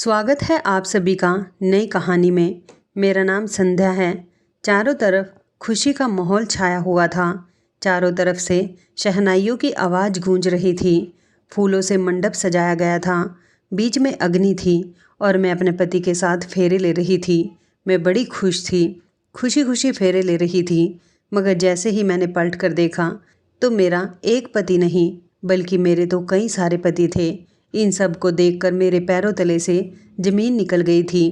स्वागत है आप सभी का नई कहानी में। मेरा नाम संध्या है। चारों तरफ खुशी का माहौल छाया हुआ था। चारों तरफ से शहनाइयों की आवाज़ गूंज रही थी। फूलों से मंडप सजाया गया था। बीच में अग्नि थी और मैं अपने पति के साथ फेरे ले रही थी। मैं बड़ी खुश थी, खुशी खुशी फेरे ले रही थी। मगर जैसे ही मैंने पलट कर देखा तो मेरा एक पति नहीं बल्कि मेरे तो कई सारे पति थे। इन सब को देखकर मेरे पैरों तले से ज़मीन निकल गई थी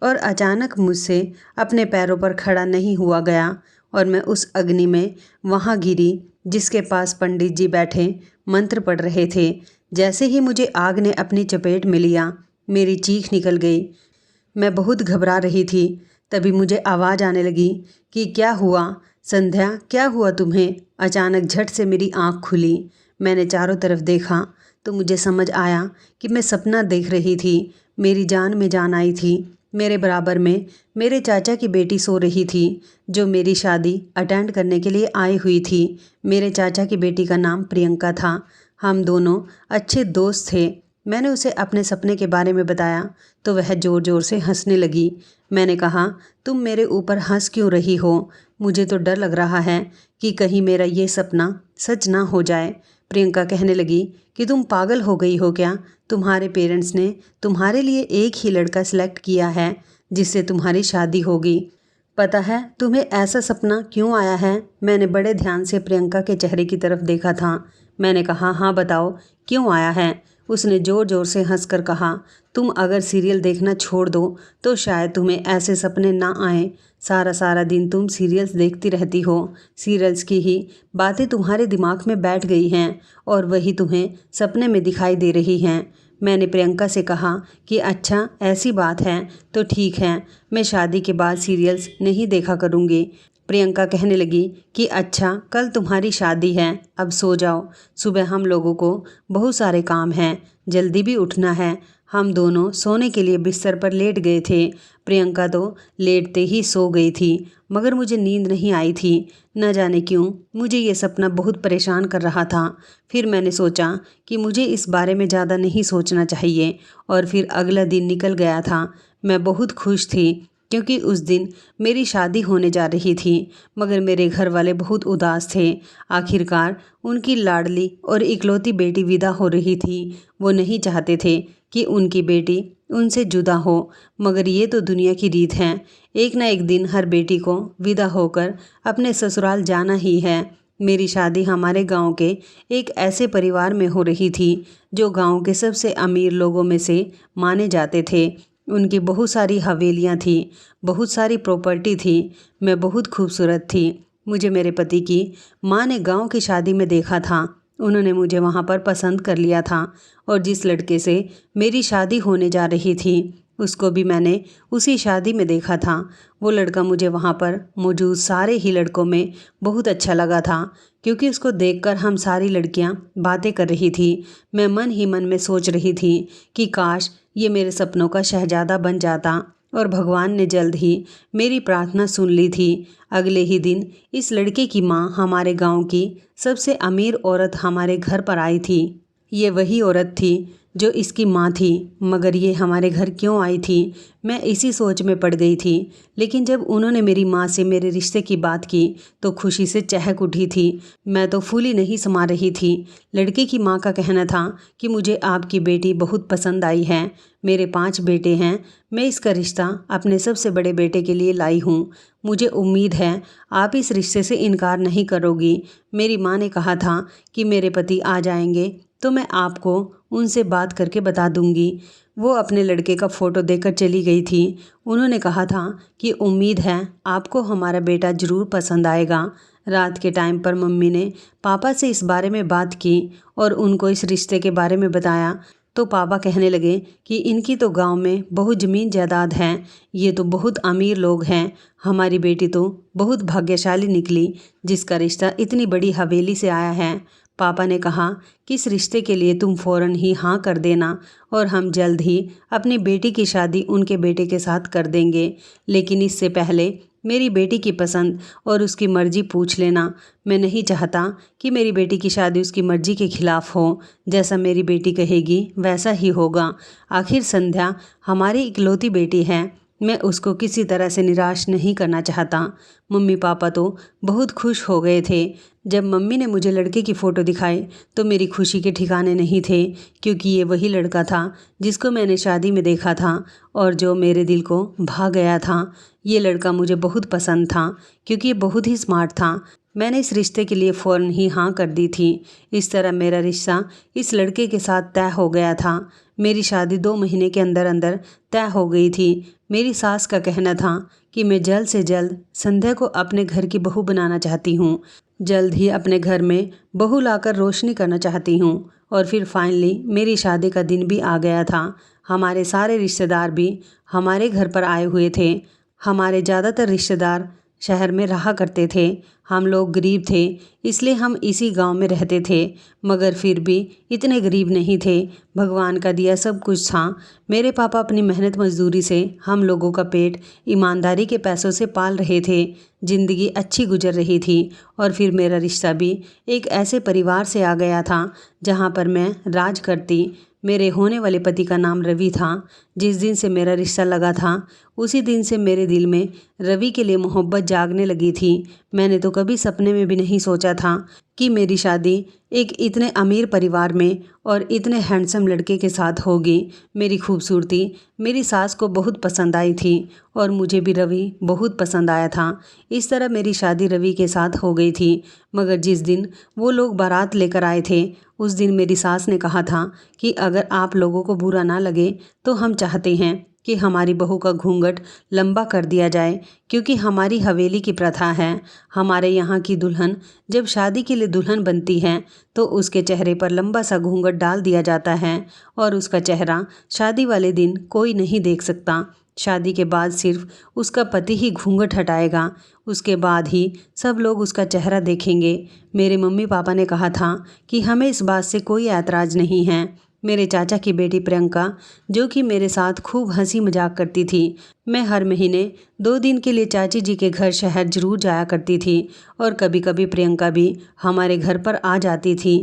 और अचानक मुझसे अपने पैरों पर खड़ा नहीं हुआ गया और मैं उस अग्नि में वहाँ गिरी जिसके पास पंडित जी बैठे मंत्र पढ़ रहे थे। जैसे ही मुझे आग ने अपनी चपेट में लिया, मेरी चीख निकल गई। मैं बहुत घबरा रही थी। तभी मुझे आवाज़ आने लगी कि क्या हुआ संध्या, क्या हुआ तुम्हें? अचानक झट से मेरी आँख खुली। मैंने चारों तरफ देखा तो मुझे समझ आया कि मैं सपना देख रही थी। मेरी जान में जान आई थी। मेरे बराबर में मेरे चाचा की बेटी सो रही थी जो मेरी शादी अटेंड करने के लिए आई हुई थी। मेरे चाचा की बेटी का नाम प्रियंका था। हम दोनों अच्छे दोस्त थे। मैंने उसे अपने सपने के बारे में बताया तो वह ज़ोर ज़ोर से हंसने लगी। मैंने कहा, तुम मेरे ऊपर हंस क्यों रही हो? मुझे तो डर लग रहा है कि कहीं मेरा ये सपना सच ना हो जाए। प्रियंका कहने लगी कि तुम पागल हो गई हो क्या? तुम्हारे पेरेंट्स ने तुम्हारे लिए एक ही लड़का सिलेक्ट किया है जिससे तुम्हारी शादी होगी। पता है तुम्हें ऐसा सपना क्यों आया है? मैंने बड़े ध्यान से प्रियंका के चेहरे की तरफ देखा था। मैंने कहा, हाँ बताओ क्यों आया है? उसने ज़ोर ज़ोर से हंसकर कहा, तुम अगर सीरियल देखना छोड़ दो तो शायद तुम्हें ऐसे सपने ना आए। सारा सारा दिन तुम सीरियल्स देखती रहती हो। सीरियल्स की ही बातें तुम्हारे दिमाग में बैठ गई हैं और वही तुम्हें सपने में दिखाई दे रही हैं। मैंने प्रियंका से कहा कि अच्छा ऐसी बात है तो ठीक है, मैं शादी के बाद सीरियल्स नहीं देखा करूँगी। प्रियंका कहने लगी कि अच्छा कल तुम्हारी शादी है, अब सो जाओ। सुबह हम लोगों को बहुत सारे काम हैं, जल्दी भी उठना है। हम दोनों सोने के लिए बिस्तर पर लेट गए थे। प्रियंका तो लेटते ही सो गई थी मगर मुझे नींद नहीं आई थी। न जाने क्यों मुझे ये सपना बहुत परेशान कर रहा था। फिर मैंने सोचा कि मुझे इस बारे में ज़्यादा नहीं सोचना चाहिए और फिर अगला दिन निकल गया था। मैं बहुत खुश थी क्योंकि उस दिन मेरी शादी होने जा रही थी। मगर मेरे घर वाले बहुत उदास थे। आखिरकार उनकी लाडली और इकलौती बेटी विदा हो रही थी। वो नहीं चाहते थे कि उनकी बेटी उनसे जुदा हो, मगर ये तो दुनिया की रीत है। एक ना एक दिन हर बेटी को विदा होकर अपने ससुराल जाना ही है। मेरी शादी हमारे गांव के एक ऐसे परिवार में हो रही थी जो गांव के सबसे अमीर लोगों में से माने जाते थे। उनकी बहुत सारी हवेलियां थी, बहुत सारी प्रॉपर्टी थी। मैं बहुत खूबसूरत थी। मुझे मेरे पति की माँ ने गांव की शादी में देखा था। उन्होंने मुझे वहां पर पसंद कर लिया था और जिस लड़के से मेरी शादी होने जा रही थी उसको भी मैंने उसी शादी में देखा था। वो लड़का मुझे वहाँ पर मौजूद सारे ही लड़कों में बहुत अच्छा लगा था क्योंकि उसको देखकर हम सारी लड़कियाँ बातें कर रही थी। मैं मन ही मन में सोच रही थी कि काश ये मेरे सपनों का शहजादा बन जाता और भगवान ने जल्द ही मेरी प्रार्थना सुन ली थी। अगले ही दिन इस लड़के की माँ हमारे गांव की सबसे अमीर औरत हमारे घर पर आई थी। ये वही औरत थी जो इसकी माँ थी। मगर ये हमारे घर क्यों आई थी, मैं इसी सोच में पड़ गई थी। लेकिन जब उन्होंने मेरी माँ से मेरे रिश्ते की बात की तो खुशी से चहक उठी थी। मैं तो फूली नहीं समा रही थी। लड़के की माँ का कहना था कि मुझे आपकी बेटी बहुत पसंद आई है। मेरे 5 बेटे हैं। मैं इसका रिश्ता अपने सबसे बड़े बेटे के लिए लाई हूँ। मुझे उम्मीद है आप इस रिश्ते से इनकार नहीं करोगी। मेरी माँ ने कहा था कि मेरे पति आ जाएंगे तो मैं आपको उनसे बात करके बता दूंगी। वो अपने लड़के का फ़ोटो देकर चली गई थी। उन्होंने कहा था कि उम्मीद है आपको हमारा बेटा ज़रूर पसंद आएगा। रात के टाइम पर मम्मी ने पापा से इस बारे में बात की और उनको इस रिश्ते के बारे में बताया तो पापा कहने लगे कि इनकी तो गांव में बहुत ज़मीन जायदाद है, ये तो बहुत अमीर लोग हैं। हमारी बेटी तो बहुत भाग्यशाली निकली जिसका रिश्ता इतनी बड़ी हवेली से आया है। पापा ने कहा कि इस रिश्ते के लिए तुम फ़ौरन ही हाँ कर देना और हम जल्द ही अपनी बेटी की शादी उनके बेटे के साथ कर देंगे। लेकिन इससे पहले मेरी बेटी की पसंद और उसकी मर्ज़ी पूछ लेना। मैं नहीं चाहता कि मेरी बेटी की शादी उसकी मर्ज़ी के खिलाफ़ हो। जैसा मेरी बेटी कहेगी वैसा ही होगा। आखिर संध्या हमारी इकलौती बेटी है। मैं उसको किसी तरह से निराश नहीं करना चाहता। मम्मी पापा तो बहुत खुश हो गए थे। जब मम्मी ने मुझे लड़के की फ़ोटो दिखाई तो मेरी खुशी के ठिकाने नहीं थे, क्योंकि ये वही लड़का था जिसको मैंने शादी में देखा था और जो मेरे दिल को भा गया था। ये लड़का मुझे बहुत पसंद था क्योंकि ये बहुत ही स्मार्ट था। मैंने इस रिश्ते के लिए फ़ौरन ही हाँ कर दी थी। इस तरह मेरा रिश्ता इस लड़के के साथ तय हो गया था। मेरी शादी 2 महीने के अंदर अंदर तय हो गई थी। मेरी सास का कहना था कि मैं जल्द से जल्द संध्या को अपने घर की बहू बनाना चाहती हूँ। जल्द ही अपने घर में बहू लाकर रोशनी करना चाहती हूँ। और फिर फाइनली मेरी शादी का दिन भी आ गया था। हमारे सारे रिश्तेदार भी हमारे घर पर आए हुए थे। हमारे ज़्यादातर रिश्तेदार शहर में रहा करते थे। हम लोग गरीब थे, इसलिए हम इसी गांव में रहते थे, मगर फिर भी इतने गरीब नहीं थे। भगवान का दिया सब कुछ था। मेरे पापा अपनी मेहनत मजदूरी से हम लोगों का पेट ईमानदारी के पैसों से पाल रहे थे। ज़िंदगी अच्छी गुजर रही थी। और फिर मेरा रिश्ता भी एक ऐसे परिवार से आ गया था जहाँ पर मैं राज करती। मेरे होने वाले पति का नाम रवि था। जिस दिन से मेरा रिश्ता लगा था उसी दिन से मेरे दिल में रवि के लिए मोहब्बत जागने लगी थी। मैंने तो कभी सपने में भी नहीं सोचा था कि मेरी शादी एक इतने अमीर परिवार में और इतने हैंडसम लड़के के साथ होगी। मेरी खूबसूरती मेरी सास को बहुत पसंद आई थी और मुझे भी रवि बहुत पसंद आया था। इस तरह मेरी शादी रवि के साथ हो गई थी। मगर जिस दिन वो लोग बारात लेकर आए थे उस दिन मेरी सास ने कहा था कि अगर आप लोगों को बुरा ना लगे तो हम चाहते हैं कि हमारी बहू का घूंघट लंबा कर दिया जाए, क्योंकि हमारी हवेली की प्रथा है। हमारे यहाँ की दुल्हन जब शादी के लिए दुल्हन बनती है तो उसके चेहरे पर लंबा सा घूंघट डाल दिया जाता है और उसका चेहरा शादी वाले दिन कोई नहीं देख सकता। शादी के बाद सिर्फ उसका पति ही घूंघट हटाएगा। उसके बाद ही सब लोग उसका चेहरा देखेंगे। मेरे मम्मी पापा ने कहा था कि हमें इस बात से कोई ऐतराज़ नहीं है। मेरे चाचा की बेटी प्रियंका, जो कि मेरे साथ खूब हंसी मजाक करती थी, मैं हर महीने 2 दिन के लिए चाची जी के घर शहर जरूर जाया करती थी और कभी कभी प्रियंका भी हमारे घर पर आ जाती थी।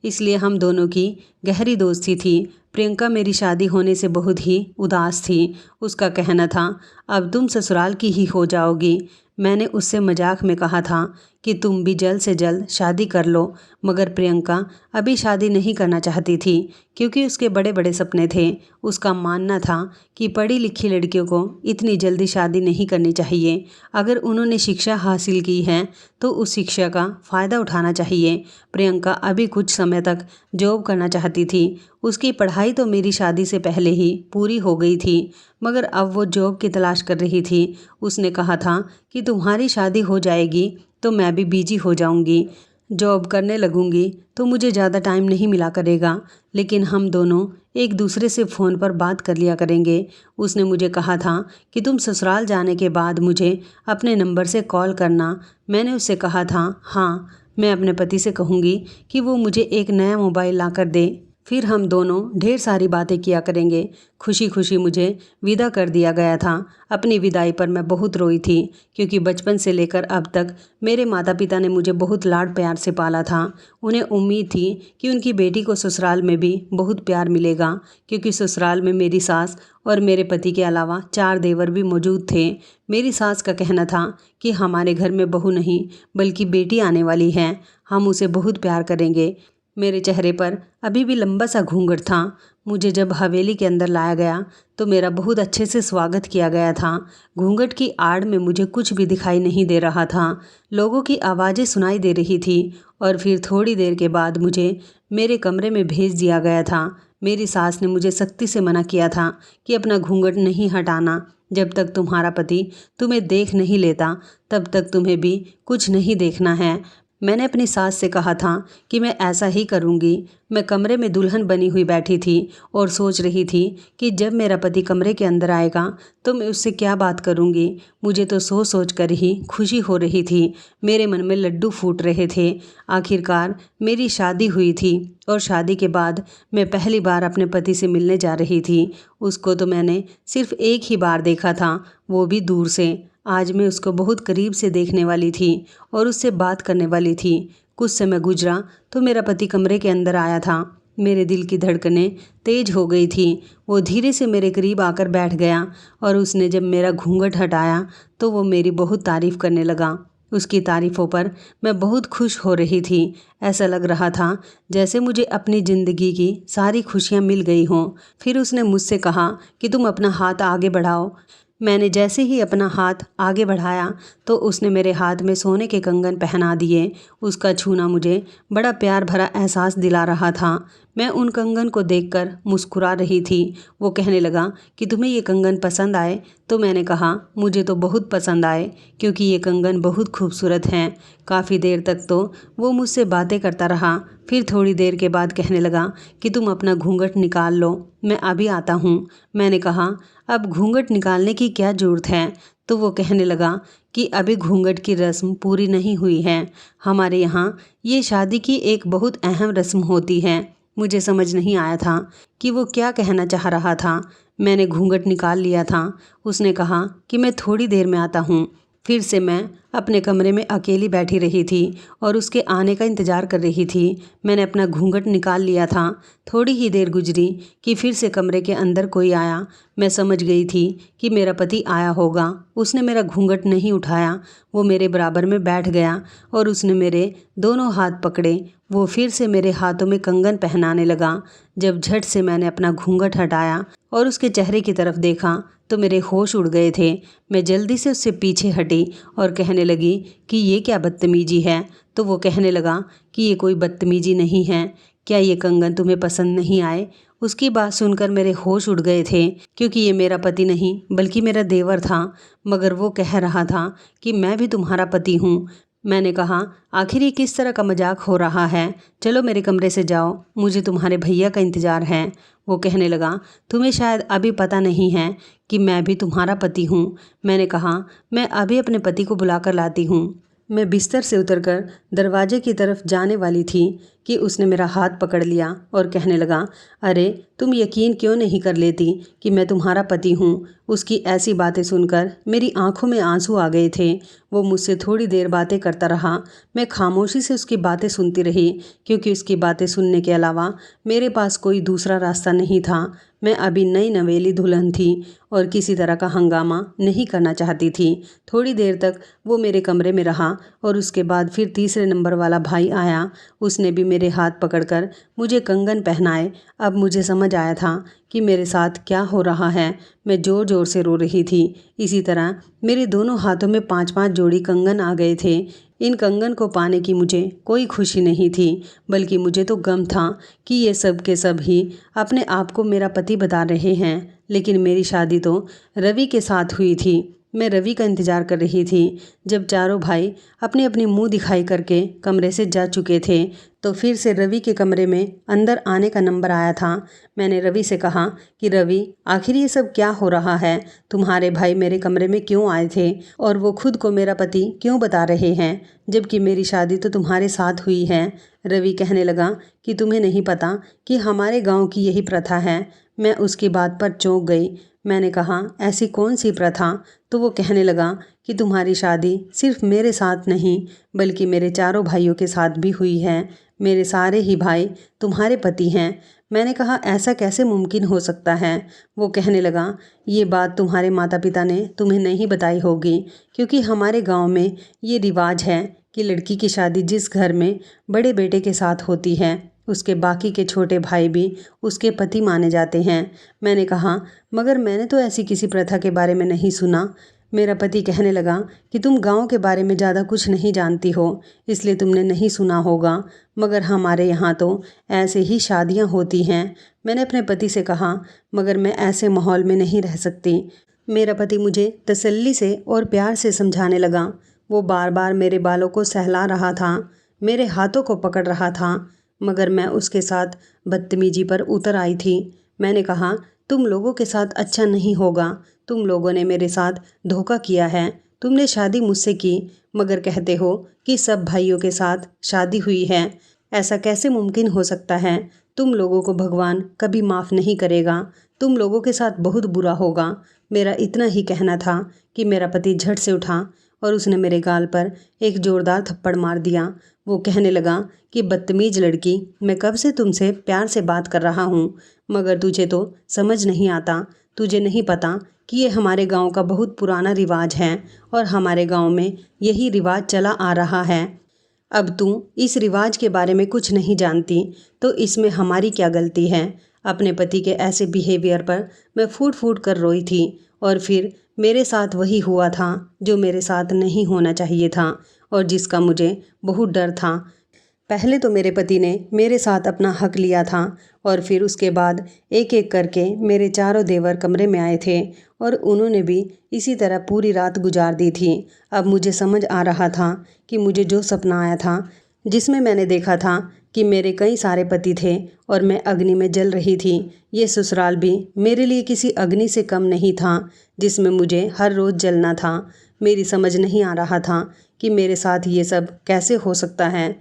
इसलिए हम दोनों की गहरी दोस्ती थी। प्रियंका मेरी शादी होने से बहुत ही उदास थी। उसका कहना था अब तुम ससुराल की ही हो जाओगी। मैंने उससे मजाक में कहा था कि तुम भी जल्द से जल्द शादी कर लो, मगर प्रियंका अभी शादी नहीं करना चाहती थी क्योंकि उसके बड़े बड़े सपने थे। उसका मानना था कि पढ़ी लिखी लड़कियों को इतनी जल्दी शादी नहीं करनी चाहिए। अगर उन्होंने शिक्षा हासिल की है तो उस शिक्षा का फ़ायदा उठाना चाहिए। प्रियंका अभी कुछ समय तक जॉब करना चाहती थी। उसकी पढ़ाई तो मेरी शादी से पहले ही पूरी हो गई थी, मगर अब वो जॉब की तलाश कर रही थी। उसने कहा था कि तुम्हारी शादी हो जाएगी तो मैं भी बिजी हो जाऊंगी, जॉब करने लगूंगी तो मुझे ज़्यादा टाइम नहीं मिला करेगा, लेकिन हम दोनों एक दूसरे से फ़ोन पर बात कर लिया करेंगे। उसने मुझे कहा था कि तुम ससुराल जाने के बाद मुझे अपने नंबर से कॉल करना। मैंने उससे कहा था हाँ, मैं अपने पति से कहूँगी कि वो मुझे एक नया मोबाइल ला कर दे, फिर हम दोनों ढेर सारी बातें किया करेंगे। खुशी खुशी मुझे विदा कर दिया गया था। अपनी विदाई पर मैं बहुत रोई थी, क्योंकि बचपन से लेकर अब तक मेरे माता पिता ने मुझे बहुत लाड प्यार से पाला था। उन्हें उम्मीद थी कि उनकी बेटी को ससुराल में भी बहुत प्यार मिलेगा, क्योंकि ससुराल में मेरी सास और मेरे पति के अलावा 4 देवर भी मौजूद थे। मेरी सास का कहना था कि हमारे घर में बहू नहीं बल्कि बेटी आने वाली है, हम उसे बहुत प्यार करेंगे। मेरे चेहरे पर अभी भी लंबा सा घूंघट था। मुझे जब हवेली के अंदर लाया गया तो मेरा बहुत अच्छे से स्वागत किया गया था। घूंघट की आड़ में मुझे कुछ भी दिखाई नहीं दे रहा था। लोगों की आवाज़ें सुनाई दे रही थी और फिर थोड़ी देर के बाद मुझे मेरे कमरे में भेज दिया गया था। मेरी सास ने मुझे सख्ती से मना किया था कि अपना घूंघट नहीं हटाना। जब तक तुम्हारा पति तुम्हें देख नहीं लेता तब तक तुम्हें भी कुछ नहीं देखना है। मैंने अपनी सास से कहा था कि मैं ऐसा ही करूँगी। मैं कमरे में दुल्हन बनी हुई बैठी थी और सोच रही थी कि जब मेरा पति कमरे के अंदर आएगा तो मैं उससे क्या बात करूँगी। मुझे तो सोच सोच कर ही खुशी हो रही थी। मेरे मन में लड्डू फूट रहे थे। आखिरकार मेरी शादी हुई थी और शादी के बाद मैं पहली बार अपने पति से मिलने जा रही थी। उसको तो मैंने सिर्फ एक ही बार देखा था, वो भी दूर से। आज मैं उसको बहुत करीब से देखने वाली थी और उससे बात करने वाली थी। कुछ समय गुजरा तो मेरा पति कमरे के अंदर आया था। मेरे दिल की धड़कनें तेज हो गई थी। वो धीरे से मेरे करीब आकर बैठ गया और उसने जब मेरा घूंघट हटाया तो वो मेरी बहुत तारीफ़ करने लगा। उसकी तारीफ़ों पर मैं बहुत खुश हो रही थी। ऐसा लग रहा था जैसे मुझे अपनी ज़िंदगी की सारी खुशियाँ मिल गई हों। फिर उसने मुझसे कहा कि तुम अपना हाथ आगे बढ़ाओ। मैंने जैसे ही अपना हाथ आगे बढ़ाया तो उसने मेरे हाथ में सोने के कंगन पहना दिए। उसका छूना मुझे बड़ा प्यार भरा एहसास दिला रहा था। मैं उन कंगन को देखकर मुस्कुरा रही थी। वो कहने लगा कि तुम्हें ये कंगन पसंद आए? तो मैंने कहा मुझे तो बहुत पसंद आए, क्योंकि ये कंगन बहुत खूबसूरत हैं। काफ़ी देर तक तो वो मुझसे बातें करता रहा। फिर थोड़ी देर के बाद कहने लगा कि तुम अपना घूंघट निकाल लो, मैं अभी आता हूँ। मैंने कहा अब घूंघट निकालने की क्या ज़रूरत है? तो वो कहने लगा कि अभी घूंघट की रस्म पूरी नहीं हुई है। हमारे यहाँ ये शादी की एक बहुत अहम रस्म होती है। मुझे समझ नहीं आया था कि वो क्या कहना चाह रहा था। मैंने घूंघट निकाल लिया था। उसने कहा कि मैं थोड़ी देर में आता हूँ। फिर से मैं अपने कमरे में अकेली बैठी रही थी और उसके आने का इंतज़ार कर रही थी। मैंने अपना घूंघट निकाल लिया था। थोड़ी ही देर गुजरी कि फिर से कमरे के अंदर कोई आया। मैं समझ गई थी कि मेरा पति आया होगा। उसने मेरा घूंघट नहीं उठाया। वो मेरे बराबर में बैठ गया और उसने मेरे दोनों हाथ पकड़े। वो फिर से मेरे हाथों में कंगन पहनाने लगा। जब झट से मैंने अपना घूंघट हटाया और उसके चेहरे की तरफ देखा तो मेरे होश उड़ गए थे। मैं जल्दी से उससे पीछे हटी और कहने लगी कि ये क्या बदतमीजी है? तो वो कहने लगा कि ये कोई बदतमीजी नहीं है। क्या ये कंगन तुम्हें पसंद नहीं आए? उसकी बात सुनकर मेरे होश उड़ गए थे, क्योंकि ये मेरा पति नहीं बल्कि मेरा देवर था। मगर वो कह रहा था कि मैं भी तुम्हारा पति हूँ। मैंने कहा आखिर ये किस तरह का मजाक हो रहा है? चलो मेरे कमरे से जाओ, मुझे तुम्हारे भैया का इंतज़ार है। वो कहने लगा तुम्हें शायद अभी पता नहीं है कि मैं भी तुम्हारा पति हूँ। मैंने कहा मैं अभी अपने पति को बुलाकर लाती हूँ। मैं बिस्तर से उतरकर दरवाजे की तरफ जाने वाली थी कि उसने मेरा हाथ पकड़ लिया और कहने लगा अरे तुम यकीन क्यों नहीं कर लेती कि मैं तुम्हारा पति हूँ? उसकी ऐसी बातें सुनकर मेरी आंखों में आंसू आ गए थे। वो मुझसे थोड़ी देर बातें करता रहा। मैं खामोशी से उसकी बातें सुनती रही, क्योंकि उसकी बातें सुनने के अलावा मेरे पास कोई दूसरा रास्ता नहीं था। मैं अभी नई नवेली दुल्हन थी और किसी तरह का हंगामा नहीं करना चाहती थी। थोड़ी देर तक वो मेरे कमरे में रहा और उसके बाद फिर तीसरे नंबर वाला भाई आया। उसने भी मेरे हाथ पकड़कर मुझे कंगन पहनाए। अब मुझे समझ आया था कि मेरे साथ क्या हो रहा है। मैं ज़ोर ज़ोर से रो रही थी। इसी तरह मेरे दोनों हाथों में 5-5 जोड़ी कंगन आ गए थे। इन कंगन को पाने की मुझे कोई खुशी नहीं थी, बल्कि मुझे तो गम था कि ये सब के सब ही अपने आप को मेरा पति बता रहे हैं। लेकिन मेरी शादी तो रवि के साथ हुई थी। मैं रवि का इंतज़ार कर रही थी। जब चारों भाई अपनी अपनी मुंह दिखाई करके कमरे से जा चुके थे तो फिर से रवि के कमरे में अंदर आने का नंबर आया था। मैंने रवि से कहा कि रवि आखिर ये सब क्या हो रहा है? तुम्हारे भाई मेरे कमरे में क्यों आए थे और वो खुद को मेरा पति क्यों बता रहे हैं, जबकि मेरी शादी तो तुम्हारे साथ हुई है? रवि कहने लगा कि तुम्हें नहीं पता कि हमारे गाँव की यही प्रथा है। मैं उसकी बात पर चौंक गई। मैंने कहा ऐसी कौन सी प्रथा? तो वो कहने लगा कि तुम्हारी शादी सिर्फ मेरे साथ नहीं बल्कि मेरे चारों भाइयों के साथ भी हुई है। मेरे सारे ही भाई तुम्हारे पति हैं। मैंने कहा ऐसा कैसे मुमकिन हो सकता है? वो कहने लगा ये बात तुम्हारे माता पिता ने तुम्हें नहीं बताई होगी, क्योंकि हमारे गांव में ये रिवाज है कि लड़की की शादी जिस घर में बड़े बेटे के साथ होती है उसके बाकी के छोटे भाई भी उसके पति माने जाते हैं। मैंने कहा मगर मैंने तो ऐसी किसी प्रथा के बारे में नहीं सुना। मेरा पति कहने लगा कि तुम गांव के बारे में ज़्यादा कुछ नहीं जानती हो, इसलिए तुमने नहीं सुना होगा, मगर हमारे यहाँ तो ऐसे ही शादियाँ होती हैं। मैंने अपने पति से कहा मगर मैं ऐसे माहौल में नहीं रह सकती। मेरा पति मुझे तसल्ली से और प्यार से समझाने लगा। वो बार बार मेरे बालों को सहला रहा था। मेरे हाथों को पकड़ रहा था, मगर मैं उसके साथ बदतमीजी पर उतर आई थी। मैंने कहा, तुम लोगों के साथ अच्छा नहीं होगा। तुम लोगों ने मेरे साथ धोखा किया है। तुमने शादी मुझसे की, मगर कहते हो कि सब भाइयों के साथ शादी हुई है। ऐसा कैसे मुमकिन हो सकता है? तुम लोगों को भगवान कभी माफ़ नहीं करेगा। तुम लोगों के साथ बहुत बुरा होगा। मेरा इतना ही कहना था कि मेरा पति झट से उठा और उसने मेरे गाल पर एक ज़ोरदार थप्पड़ मार दिया। वो कहने लगा कि बदतमीज़ लड़की, मैं कब से तुमसे प्यार से बात कर रहा हूँ, मगर तुझे तो समझ नहीं आता। तुझे नहीं पता कि ये हमारे गांव का बहुत पुराना रिवाज है और हमारे गांव में यही रिवाज चला आ रहा है। अब तू इस रिवाज के बारे में कुछ नहीं जानती, तो इसमें हमारी क्या गलती है? अपने पति के ऐसे बिहेवियर पर मैं फूट फूट कर रोई थी और फिर मेरे साथ वही हुआ था जो मेरे साथ नहीं होना चाहिए था और जिसका मुझे बहुत डर था। पहले तो मेरे पति ने मेरे साथ अपना हक लिया था और फिर उसके बाद एक एक करके मेरे चारों देवर कमरे में आए थे और उन्होंने भी इसी तरह पूरी रात गुजार दी थी। अब मुझे समझ आ रहा था कि मुझे जो सपना आया था, जिसमें मैंने देखा था कि मेरे कई सारे पति थे और मैं अग्नि में जल रही थी, ये ससुराल भी मेरे लिए किसी अग्नि से कम नहीं था जिसमें मुझे हर रोज़ जलना था। मेरी समझ नहीं आ रहा था कि मेरे साथ ये सब कैसे हो सकता है।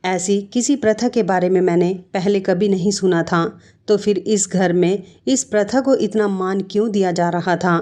ऐसी किसी प्रथा के बारे में मैंने पहले कभी नहीं सुना था, तो फिर इस घर में इस प्रथा को इतना मान क्यों दिया जा रहा था?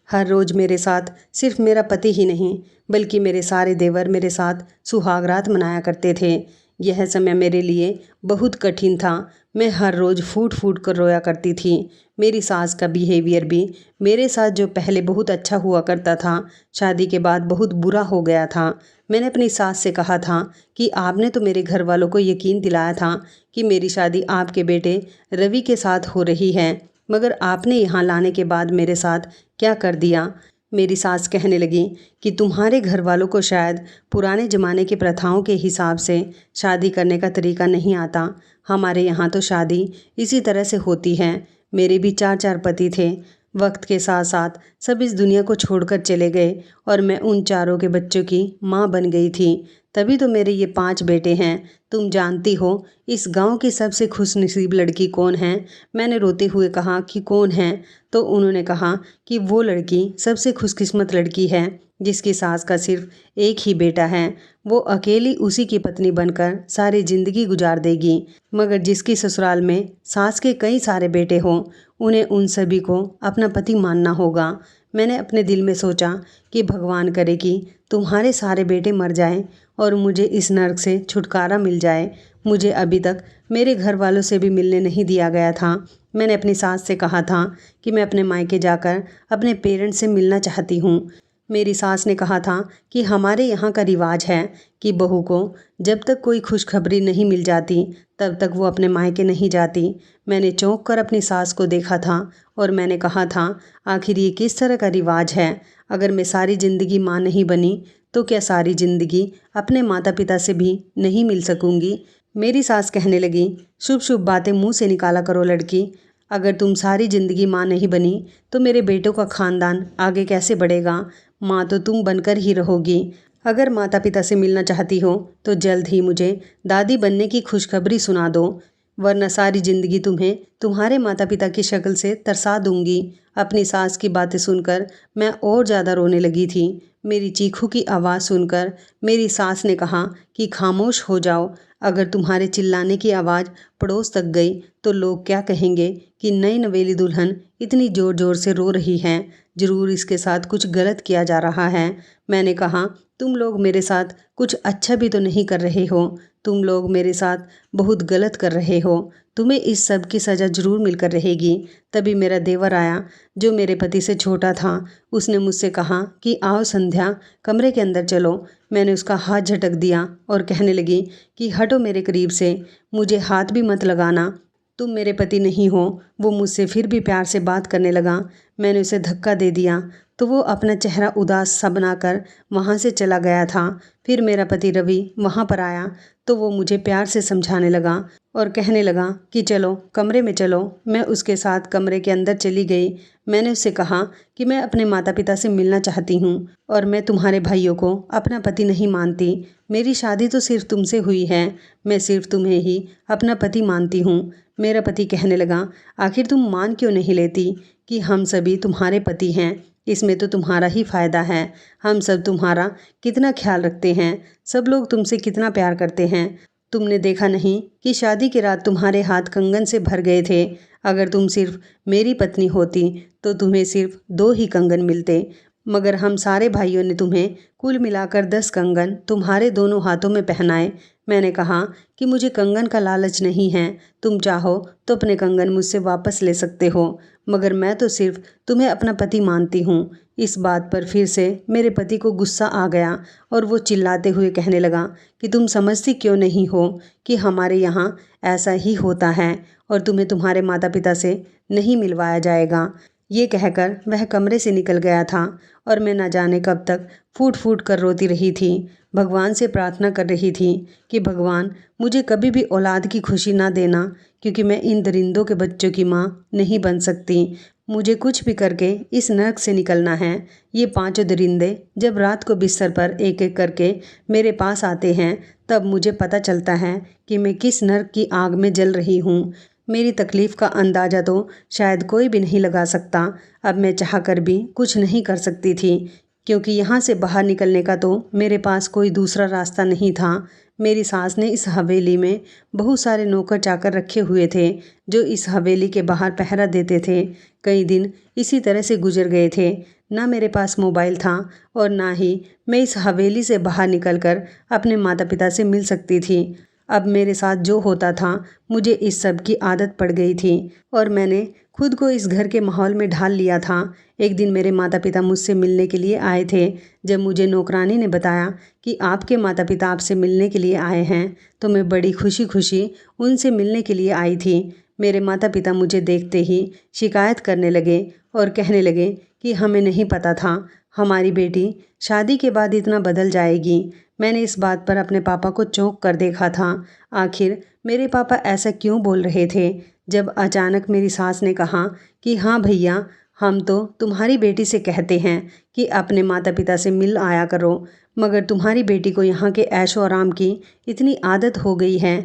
हर रोज़ मेरे साथ सिर्फ मेरा पति ही नहीं, बल्कि मेरे सारे देवर मेरे साथ सुहागरात मनाया करते थे। यह समय मेरे लिए बहुत कठिन था। मैं हर रोज़ फूट फूट कर रोया करती थी। मेरी सास का बिहेवियर भी मेरे साथ जो पहले बहुत अच्छा हुआ करता था, शादी के बाद बहुत बुरा हो गया था। मैंने अपनी सास से कहा था कि आपने तो मेरे घर वालों को यकीन दिलाया था कि मेरी शादी आपके बेटे रवि के साथ हो रही है, मगर आपने यहाँ लाने के बाद मेरे साथ क्या कर दिया? मेरी सास कहने लगी कि तुम्हारे घर वालों को शायद पुराने ज़माने की प्रथाओं के हिसाब से शादी करने का तरीका नहीं आता। हमारे यहाँ तो शादी इसी तरह से होती है। मेरे भी चार चार पति थे। वक्त के साथ साथ सब इस दुनिया को छोड़कर चले गए और मैं उन चारों के बच्चों की माँ बन गई थी। तभी तो मेरे ये 5 बेटे हैं। तुम जानती हो इस गांव की सबसे खुशनसीब लड़की कौन है? मैंने रोते हुए कहा कि कौन है? तो उन्होंने कहा कि वो लड़की सबसे खुशकिस्मत लड़की है जिसकी सास का सिर्फ एक ही बेटा है। वो अकेली उसी की पत्नी बनकर सारी जिंदगी गुजार देगी, मगर जिसकी ससुराल में सास के कई सारे बेटे हों, उन्हें उन सभी को अपना पति मानना होगा। मैंने अपने दिल में सोचा कि भगवान करे कि तुम्हारे सारे बेटे मर जाएं और मुझे इस नर्क से छुटकारा मिल जाए। मुझे अभी तक मेरे घर वालों से भी मिलने नहीं दिया गया था। मैंने अपनी सास से कहा था कि मैं अपने मायके जाकर अपने पेरेंट्स से मिलना चाहती हूँ। मेरी सास ने कहा था कि हमारे यहाँ का रिवाज है कि बहू को जब तक कोई खुशखबरी नहीं मिल जाती तब तक वो अपने मायके नहीं जाती। मैंने चौंक कर अपनी सास को देखा था और मैंने कहा था, आखिर ये किस तरह का रिवाज है? अगर मैं सारी ज़िंदगी माँ नहीं बनी तो क्या सारी ज़िंदगी अपने माता पिता से भी नहीं मिल सकूंगी? मेरी सास कहने लगी, शुभ शुभ बातें मुंह से निकाला करो लड़की। अगर तुम सारी ज़िंदगी माँ नहीं बनी तो मेरे बेटों का खानदान आगे कैसे बढ़ेगा? माँ तो तुम बनकर ही रहोगी। अगर माता पिता से मिलना चाहती हो तो जल्द ही मुझे दादी बनने की खुशखबरी सुना दो, वरना सारी ज़िंदगी तुम्हें तुम्हारे माता पिता की शक्ल से तरसा दूंगी। अपनी सास की बातें सुनकर मैं और ज़्यादा रोने लगी थी। मेरी चीखों की आवाज़ सुनकर मेरी सास ने कहा कि खामोश हो जाओ। अगर तुम्हारे चिल्लाने की आवाज़ पड़ोस तक गई तो लोग क्या कहेंगे कि नई नवेली दुल्हन इतनी ज़ोर ज़ोर से रो रही है, ज़रूर इसके साथ कुछ गलत किया जा रहा है। मैंने कहा, तुम लोग मेरे साथ कुछ अच्छा भी तो नहीं कर रहे हो। तुम लोग मेरे साथ बहुत गलत कर रहे हो। तुम्हें इस सब की सज़ा ज़रूर मिलकर रहेगी। तभी मेरा देवर आया जो मेरे पति से छोटा था। उसने मुझसे कहा कि आओ संध्या, कमरे के अंदर चलो। मैंने उसका हाथ झटक दिया और कहने लगी कि हटो मेरे करीब से, मुझे हाथ भी मत लगाना। तुम मेरे पति नहीं हो। वो मुझसे फिर भी प्यार से बात करने लगा। मैंने उसे धक्का दे दिया तो वो अपना चेहरा उदास सा बनाकर वहाँ से चला गया था। फिर मेरा पति रवि वहाँ पर आया तो वो मुझे प्यार से समझाने लगा और कहने लगा कि चलो कमरे में चलो। मैं उसके साथ कमरे के अंदर चली गई। मैंने उससे कहा कि मैं अपने माता पिता से मिलना चाहती हूँ और मैं तुम्हारे भाइयों को अपना पति नहीं मानती। मेरी शादी तो सिर्फ तुमसे हुई है, मैं सिर्फ तुम्हें ही अपना पति मानती हूँ। मेरा पति कहने लगा, आखिर तुम मान क्यों नहीं लेती कि हम सभी तुम्हारे पति हैं? इसमें तो तुम्हारा ही फायदा है। हम सब तुम्हारा कितना ख्याल रखते हैं, सब लोग तुमसे कितना प्यार करते हैं। तुमने देखा नहीं कि शादी की रात तुम्हारे हाथ कंगन से भर गए थे। अगर तुम सिर्फ मेरी पत्नी होती तो तुम्हें सिर्फ 2 ही कंगन मिलते, मगर हम सारे भाइयों ने तुम्हें कुल मिलाकर 10 कंगन तुम्हारे दोनों हाथों में पहनाए। मैंने कहा कि मुझे कंगन का लालच नहीं है, तुम चाहो तो अपने कंगन मुझसे वापस ले सकते हो, मगर मैं तो सिर्फ तुम्हें अपना पति मानती हूँ। इस बात पर फिर से मेरे पति को गुस्सा आ गया और वो चिल्लाते हुए कहने लगा कि तुम समझती क्यों नहीं हो कि हमारे यहाँ ऐसा ही होता है और तुम्हें तुम्हारे माता पिता से नहीं मिलवाया जाएगा। ये कहकर वह कमरे से निकल गया था और मैं न जाने कब तक फूट फूट कर रोती रही थी। भगवान से प्रार्थना कर रही थी कि भगवान मुझे कभी भी औलाद की खुशी ना देना, क्योंकि मैं इन दरिंदों के बच्चों की माँ नहीं बन सकती। मुझे कुछ भी करके इस नर्क से निकलना है। ये 5 दरिंदे जब रात को बिस्तर पर एक एक करके मेरे पास आते हैं तब मुझे पता चलता है कि मैं किस नर्क की आग में जल रही हूँ। मेरी तकलीफ़ का अंदाज़ा तो शायद कोई भी नहीं लगा सकता। अब मैं चाहकर भी कुछ नहीं कर सकती थी, क्योंकि यहाँ से बाहर निकलने का तो मेरे पास कोई दूसरा रास्ता नहीं था। मेरी सास ने इस हवेली में बहुत सारे नौकर चाकर रखे हुए थे जो इस हवेली के बाहर पहरा देते थे। कई दिन इसी तरह से गुजर गए थे। ना मेरे पास मोबाइल था और ना ही मैं इस हवेली से बाहर निकलकर अपने माता पिता से मिल सकती थी। अब मेरे साथ जो होता था मुझे इस सब की आदत पड़ गई थी और मैंने खुद को इस घर के माहौल में ढाल लिया था। एक दिन मेरे माता पिता मुझसे मिलने के लिए आए थे। जब मुझे नौकरानी ने बताया कि आपके माता पिता आपसे मिलने के लिए आए हैं तो मैं बड़ी खुशी खुशी उनसे मिलने के लिए आई थी। मेरे माता पिता मुझे देखते ही शिकायत करने लगे और कहने लगे कि हमें नहीं पता था हमारी बेटी शादी के बाद इतना बदल जाएगी। मैंने इस बात पर अपने पापा को चौंक कर देखा था। आखिर मेरे पापा ऐसा क्यों बोल रहे थे? जब अचानक मेरी सास ने कहा कि हाँ भैया, हम तो तुम्हारी बेटी से कहते हैं कि अपने माता पिता से मिल आया करो, मगर तुम्हारी बेटी को यहाँ के ऐशो आराम की इतनी आदत हो गई है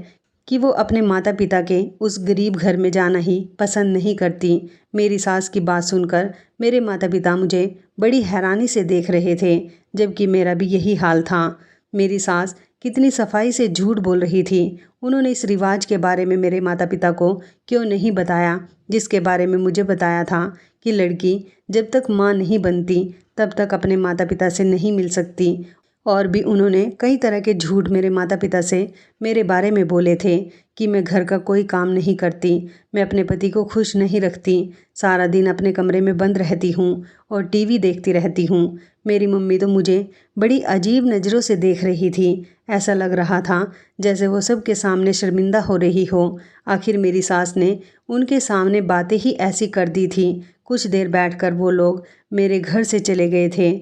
कि वो अपने माता पिता के उस गरीब घर में जाना ही पसंद नहीं करती। मेरी सास की बात सुनकर मेरे माता पिता मुझे बड़ी हैरानी से देख रहे थे, जबकि मेरा भी यही हाल था। मेरी सास कितनी सफाई से झूठ बोल रही थी। उन्होंने इस रिवाज के बारे में मेरे माता पिता को क्यों नहीं बताया, जिसके बारे में मुझे बताया था कि लड़की जब तक माँ नहीं बनती तब तक अपने माता पिता से नहीं मिल सकती। और भी उन्होंने कई तरह के झूठ मेरे माता पिता से मेरे बारे में बोले थे कि मैं घर का कोई काम नहीं करती, मैं अपने पति को खुश नहीं रखती, सारा दिन अपने कमरे में बंद रहती हूँ और टीवी देखती रहती हूँ। मेरी मम्मी तो मुझे बड़ी अजीब नज़रों से देख रही थी। ऐसा लग रहा था जैसे वो सबके सामने शर्मिंदा हो रही हो। आखिर मेरी सास ने उनके सामने बातें ही ऐसी कर दी थी। कुछ देर बैठकर वो लोग मेरे घर से चले गए थे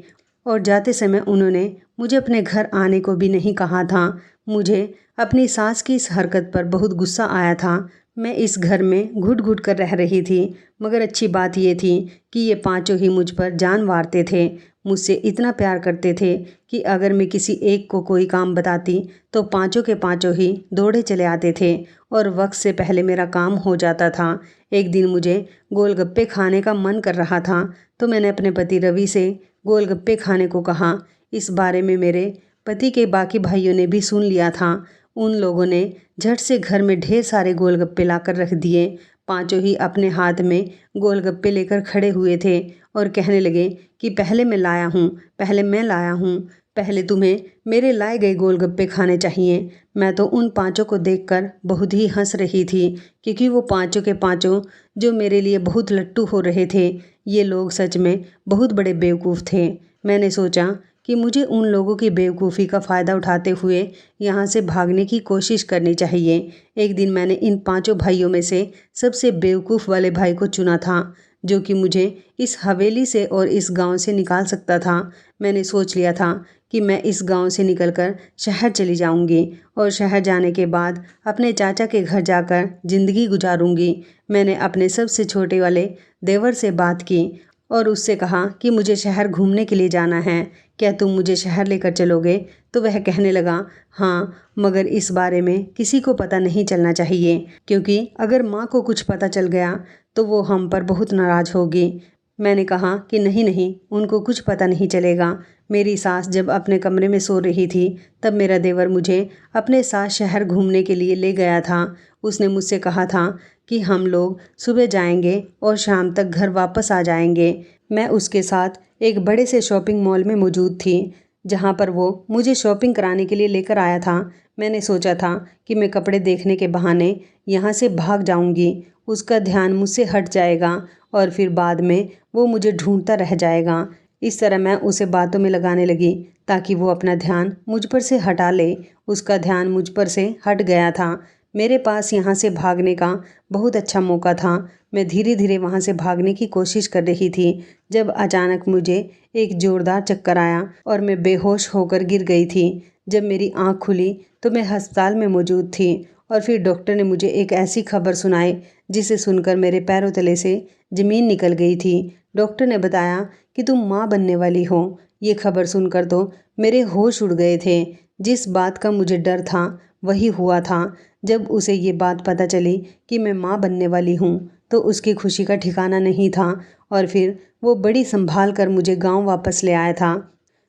और जाते समय उन्होंने मुझे अपने घर आने को भी नहीं कहा था। मुझे अपनी सास की इस हरकत पर बहुत गुस्सा आया था। मैं इस घर में घुट घुट कर रह रही थी, मगर अच्छी बात ये थी कि ये 5 ही मुझ पर जान वारते थे। मुझसे इतना प्यार करते थे कि अगर मैं किसी एक को कोई काम बताती तो 5 के 5 ही दौड़े चले आते थे और वक्त से पहले मेरा काम हो जाता था। एक दिन मुझे गोलगप्पे खाने का मन कर रहा था तो मैंने अपने पति रवि से गोलगप्पे खाने को कहा। इस बारे में मेरे पति के बाकी भाइयों ने भी सुन लिया था। उन लोगों ने झट से घर में ढेर सारे गोलगप्पे लाकर रख दिए। 5 ही अपने हाथ में गोलगप्पे लेकर खड़े हुए थे और कहने लगे कि पहले मैं लाया हूँ, पहले मैं लाया हूँ, पहले तुम्हें मेरे लाए गए गोलगप्पे खाने चाहिए। मैं तो उन 5 को देखकर बहुत ही हंस रही थी, क्योंकि वो 5 के 5 जो मेरे लिए बहुत लट्टू हो रहे थे। ये लोग सच में बहुत बड़े बेवकूफ़ थे। मैंने सोचा कि मुझे उन लोगों की बेवकूफ़ी का फ़ायदा उठाते हुए यहाँ से भागने की कोशिश करनी चाहिए। एक दिन मैंने इन पांचों भाइयों में से सबसे बेवकूफ़ वाले भाई को चुना था, जो कि मुझे इस हवेली से और इस गांव से निकाल सकता था। मैंने सोच लिया था कि मैं इस गांव से निकलकर शहर चली जाऊंगी और शहर जाने के बाद अपने चाचा के घर जाकर ज़िंदगी गुजारूंगी। मैंने अपने सबसे छोटे वाले देवर से बात की और उससे कहा कि मुझे शहर घूमने के लिए जाना है, क्या तुम मुझे शहर लेकर चलोगे? तो वह कहने लगा, हाँ, मगर इस बारे में किसी को पता नहीं चलना चाहिए, क्योंकि अगर माँ को कुछ पता चल गया तो वो हम पर बहुत नाराज़ होगी। मैंने कहा कि नहीं नहीं, उनको कुछ पता नहीं चलेगा। मेरी सास जब अपने कमरे में सो रही थी तब मेरा देवर मुझे अपने साथ शहर घूमने के लिए ले गया था। उसने मुझसे कहा था कि हम लोग सुबह जाएंगे और शाम तक घर वापस आ जाएंगे। मैं उसके साथ एक बड़े से शॉपिंग मॉल में मौजूद थी, जहाँ पर वो मुझे शॉपिंग कराने के लिए लेकर आया था। मैंने सोचा था कि मैं कपड़े देखने के बहाने यहाँ से भाग जाऊँगी, उसका ध्यान मुझसे हट जाएगा और फिर बाद में वो मुझे ढूंढता रह जाएगा। इस तरह मैं उसे बातों में लगाने लगी ताकि वो अपना ध्यान मुझ पर से हटा ले। उसका ध्यान मुझ पर से हट गया था। मेरे पास यहाँ से भागने का बहुत अच्छा मौका था। मैं धीरे धीरे वहाँ से भागने की कोशिश कर रही थी जब अचानक मुझे एक ज़ोरदार चक्कर आया और मैं बेहोश होकर गिर गई थी। जब मेरी आँख खुली तो मैं अस्पताल में मौजूद थी और फिर डॉक्टर ने मुझे एक ऐसी खबर सुनाई जिसे सुनकर मेरे पैरों तले से ज़मीन निकल गई थी। डॉक्टर ने बताया कि तुम माँ बनने वाली हो। ये खबर सुनकर तो मेरे होश उड़ गए थे। जिस बात का मुझे डर था वही हुआ था। जब उसे ये बात पता चली कि मैं माँ बनने वाली हूँ तो उसकी खुशी का ठिकाना नहीं था और फिर वो बड़ी संभाल कर मुझे गांव वापस ले आया था।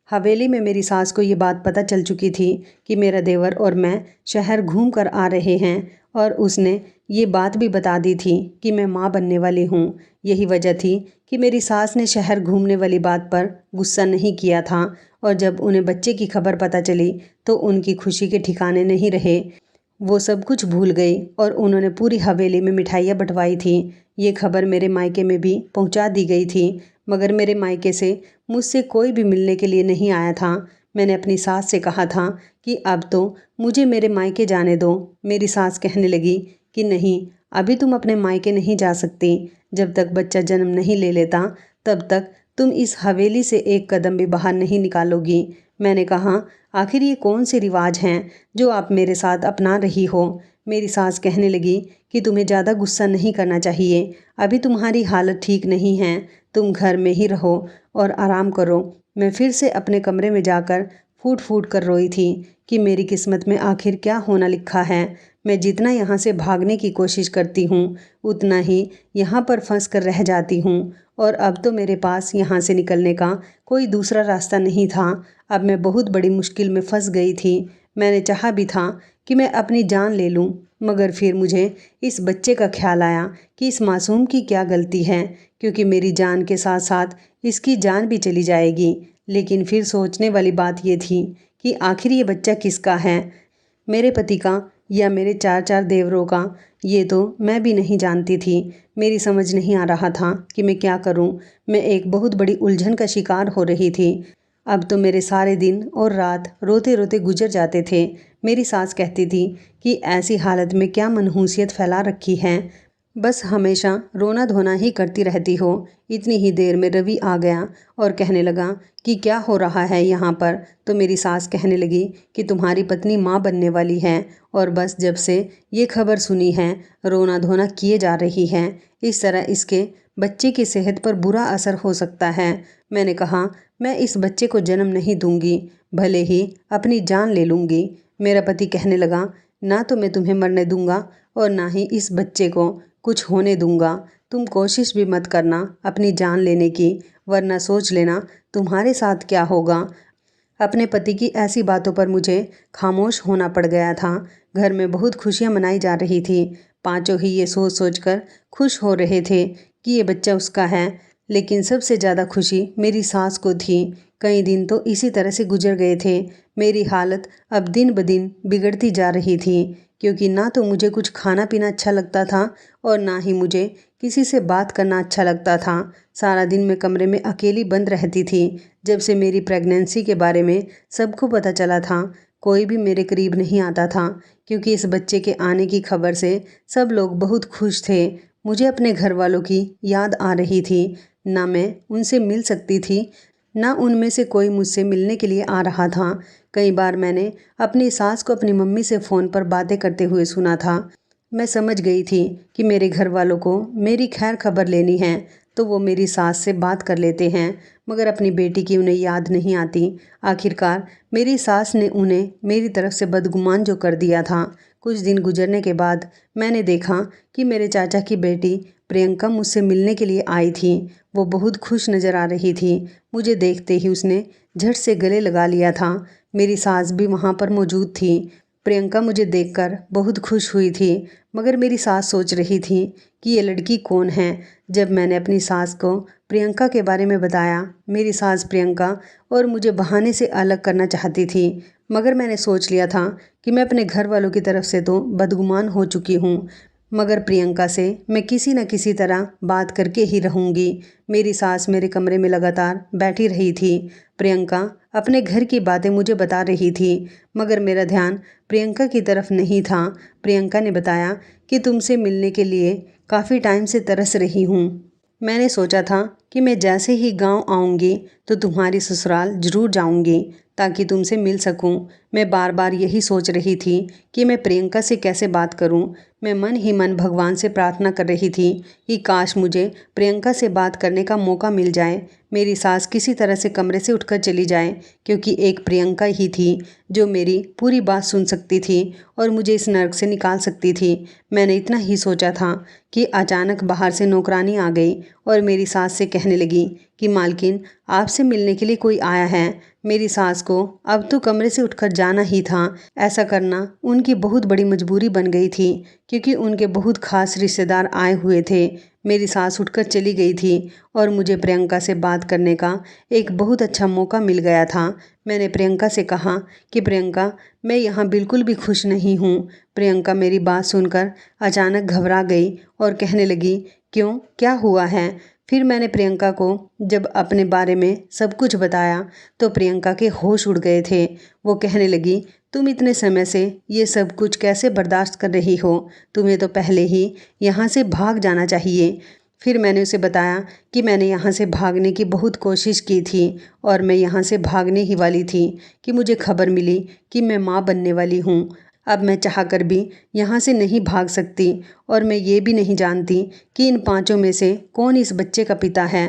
हवेली में मेरी सास को ये बात पता चल चुकी थी कि मेरा देवर और मैं शहर घूम कर आ रहे हैं और उसने ये बात भी बता दी थी कि मैं माँ बनने वाली हूँ। यही वजह थी कि मेरी सास ने शहर घूमने वाली बात पर गुस्सा नहीं किया था और जब उन्हें बच्चे की खबर पता चली तो उनकी खुशी के ठिकाने नहीं रहे। वो सब कुछ भूल गई और उन्होंने पूरी हवेली में मिठाइयाँ बंटवाई थी। ये खबर मेरे मायके में भी पहुंचा दी गई थी, मगर मेरे मायके से मुझसे कोई भी मिलने के लिए नहीं आया था। मैंने अपनी सास से कहा था कि अब तो मुझे मेरे मायके जाने दो। मेरी सास कहने लगी कि नहीं, अभी तुम अपने मायके नहीं जा सकती। जब तक बच्चा जन्म नहीं ले लेता तब तक तुम इस हवेली से एक कदम भी बाहर नहीं निकालोगी। मैंने कहा, आखिर ये कौन से रिवाज हैं जो आप मेरे साथ अपना रही हो? मेरी सास कहने लगी कि तुम्हें ज़्यादा गुस्सा नहीं करना चाहिए, अभी तुम्हारी हालत ठीक नहीं है, तुम घर में ही रहो और आराम करो। मैं फिर से अपने कमरे में जाकर फूट फूट कर रोई थी कि मेरी किस्मत में आखिर क्या होना लिखा है। मैं जितना यहाँ से भागने की कोशिश करती हूँ उतना ही यहाँ पर फंस कर रह जाती हूँ और अब तो मेरे पास यहाँ से निकलने का कोई दूसरा रास्ता नहीं था। अब मैं बहुत बड़ी मुश्किल में फंस गई थी। मैंने चाहा भी था कि मैं अपनी जान ले लूं, मगर फिर मुझे इस बच्चे का ख्याल आया कि इस मासूम की क्या गलती है, क्योंकि मेरी जान के साथ साथ इसकी जान भी चली जाएगी। लेकिन फिर सोचने वाली बात ये थी कि आखिर ये बच्चा किसका है, मेरे पति का या मेरे चार चार देवरों का? ये तो मैं भी नहीं जानती थी। मेरी समझ नहीं आ रहा था कि मैं क्या करूं। मैं एक बहुत बड़ी उलझन का शिकार हो रही थी। अब तो मेरे सारे दिन और रात रोते रोते गुजर जाते थे। मेरी सास कहती थी कि ऐसी हालत में क्या मनहूसियत फैला रखी है, बस हमेशा रोना धोना ही करती रहती हो। इतनी ही देर में रवि आ गया और कहने लगा कि क्या हो रहा है यहाँ पर। तो मेरी सास कहने लगी कि तुम्हारी पत्नी माँ बनने वाली है और बस जब से ये खबर सुनी है रोना धोना किए जा रही है। इस तरह इसके बच्चे की सेहत पर बुरा असर हो सकता है। मैंने कहा, मैं इस बच्चे को जन्म नहीं दूंगी, भले ही अपनी जान ले लूँगी। मेरा पति कहने लगा, ना तो मैं तुम्हें मरने दूंगा और ना ही इस बच्चे को कुछ होने दूंगा। तुम कोशिश भी मत करना अपनी जान लेने की, वरना सोच लेना तुम्हारे साथ क्या होगा। अपने पति की ऐसी बातों पर मुझे खामोश होना पड़ गया था। घर में बहुत खुशियां मनाई जा रही थी। पांचों ही ये सोच सोचकर खुश हो रहे थे कि ये बच्चा उसका है, लेकिन सबसे ज़्यादा खुशी मेरी सास को थी। कई दिन तो इसी तरह से गुजर गए थे। मेरी हालत अब दिन ब दिन बिगड़ती जा रही थी, क्योंकि ना तो मुझे कुछ खाना पीना अच्छा लगता था और ना ही मुझे किसी से बात करना अच्छा लगता था। सारा दिन मैं कमरे में अकेली बंद रहती थी। जब से मेरी प्रेगनेंसी के बारे में सबको पता चला था, कोई भी मेरे करीब नहीं आता था, क्योंकि इस बच्चे के आने की खबर से सब लोग बहुत खुश थे। मुझे अपने घर वालों की याद आ रही थी। ना मैं उनसे मिल सकती थी, ना उनमें से कोई मुझसे मिलने के लिए आ रहा था। कई बार मैंने अपनी सास को अपनी मम्मी से फ़ोन पर बातें करते हुए सुना था। मैं समझ गई थी कि मेरे घर वालों को मेरी खैर खबर लेनी है तो वो मेरी सास से बात कर लेते हैं, मगर अपनी बेटी की उन्हें याद नहीं आती। आखिरकार मेरी सास ने उन्हें मेरी तरफ से बदगुमान जो कर दिया था। कुछ दिन गुजरने के बाद मैंने देखा कि मेरे चाचा की बेटी प्रियंका मुझसे मिलने के लिए आई थी। वो बहुत खुश नज़र आ रही थी। मुझे देखते ही उसने झट से गले लगा लिया था। मेरी सास भी वहाँ पर मौजूद थी। प्रियंका मुझे देखकर बहुत खुश हुई थी, मगर मेरी सास सोच रही थी कि ये लड़की कौन है। जब मैंने अपनी सास को प्रियंका के बारे में बताया, मेरी सास प्रियंका और मुझे बहाने से अलग करना चाहती थी, मगर मैंने सोच लिया था कि मैं अपने घर वालों की तरफ से तो बदगुमान हो चुकी हूँ, मगर प्रियंका से मैं किसी न किसी तरह बात करके ही रहूँगी। मेरी सास मेरे कमरे में लगातार बैठी रही थी। प्रियंका अपने घर की बातें मुझे बता रही थी, मगर मेरा ध्यान प्रियंका की तरफ नहीं था। प्रियंका ने बताया कि तुमसे मिलने के लिए काफ़ी टाइम से तरस रही हूँ। मैंने सोचा था कि मैं जैसे ही गांव आऊँगी तो तुम्हारी ससुराल ज़रूर जाऊँगी ताकि तुमसे मिल सकूं। मैं बार बार यही सोच रही थी कि मैं प्रियंका से कैसे बात करूं। मैं मन ही मन भगवान से प्रार्थना कर रही थी कि काश मुझे प्रियंका से बात करने का मौका मिल जाए। मेरी सास किसी तरह से कमरे से उठकर चली जाए, क्योंकि एक प्रियंका ही थी जो मेरी पूरी बात सुन सकती थी और मुझे इस नर्क से निकाल सकती थी। मैंने इतना ही सोचा था कि अचानक बाहर से नौकरानी आ गई और मेरी सास से कहने लगी कि मालकिन, आपसे मिलने के लिए कोई आया है। मेरी सास को अब तो कमरे से उठकर जाना ही था। ऐसा करना उनकी बहुत बड़ी मजबूरी बन गई थी, क्योंकि उनके बहुत खास रिश्तेदार आए हुए थे। मेरी सास उठकर चली गई थी और मुझे प्रियंका से बात करने का एक बहुत अच्छा मौका मिल गया था। मैंने प्रियंका से कहा कि प्रियंका, मैं यहाँ बिल्कुल भी खुश नहीं हूँ। प्रियंका मेरी बात सुनकर अचानक घबरा गई और कहने लगी, क्यों, क्या हुआ है? फिर मैंने प्रियंका को जब अपने बारे में सब कुछ बताया तो प्रियंका के होश उड़ गए थे। वो कहने लगी, तुम इतने समय से ये सब कुछ कैसे बर्दाश्त कर रही हो? तुम्हें तो पहले ही यहाँ से भाग जाना चाहिए। फिर मैंने उसे बताया कि मैंने यहाँ से भागने की बहुत कोशिश की थी और मैं यहाँ से भागने ही वाली थी कि मुझे खबर मिली कि मैं माँ बनने वाली हूँ। अब मैं चाहकर भी यहाँ से नहीं भाग सकती और मैं ये भी नहीं जानती कि इन पांचों में से कौन इस बच्चे का पिता है।